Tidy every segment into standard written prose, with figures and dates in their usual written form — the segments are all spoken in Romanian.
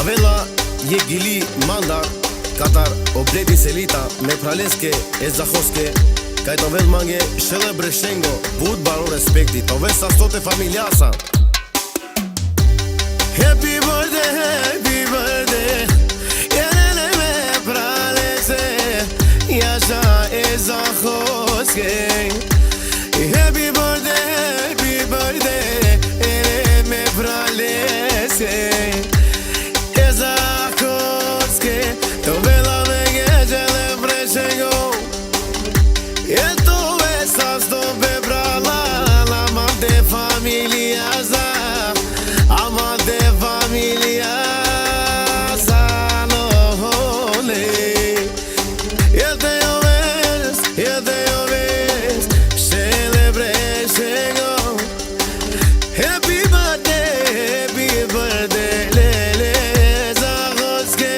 Tavela je gili mandar Katar obledi selita me praleske e zahoske Kaj tovel mange shele breshengo Bud baro respekti Tove sa stote familjasa Happy birthday Jelene me pralese Jasha e zahoske Happy birthday Jelene me pralese Tavela me gjele breshengo E tove sa stope brala Ama de familiasa Ama de familiasa No hole E te oves Shele breshengo Happy birthday Lele zahoske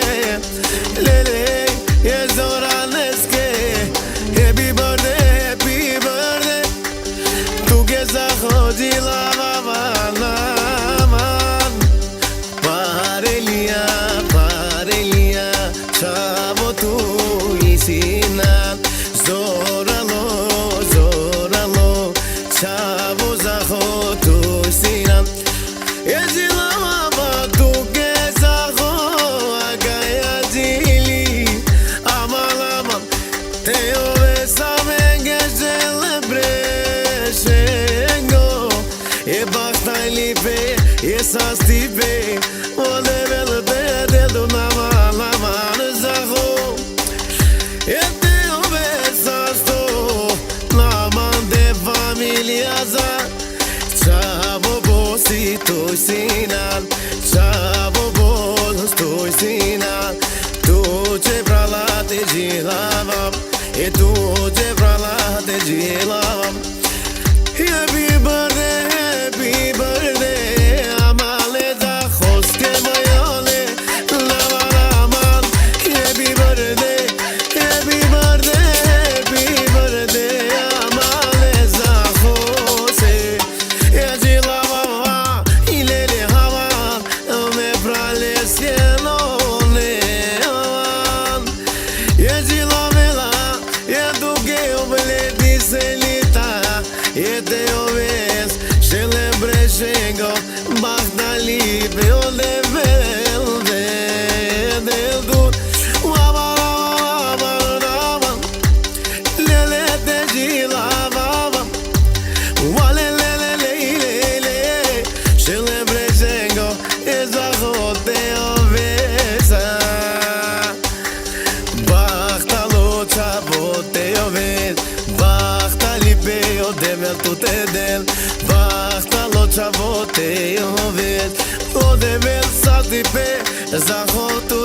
Lele, yes, oraneske Happy birthday Tu ke zahodzi lavaman Parelia Chavo tu isinan Zoralo Chavo zahod tu isinan Yezi lavama tu ke zahod Te ovesa me gjele breshengo E basta lipe, e sa stipe O devel do naman zaho E te ovesa sto Naman de familiasa Chavo bosi tu sinan Chavo bos tu sinan Tu ce brala te gilavam E tu ce brala te gilavam Happy birthday Amale zahoske mayole Lavaraman Happy birthday Amale zahose E gilavava Ilele havan Me praleske E te oves shele breshengo Bagdali beo level del dut Wabarabarabam Lele te gilavavam Walelelelelele Shele breshengo E zahod te ovesa Bagdalo chavo te oves Bagdali beo devel tu te del Bagdalo chavo te oves O devel sa tipe Zahod tu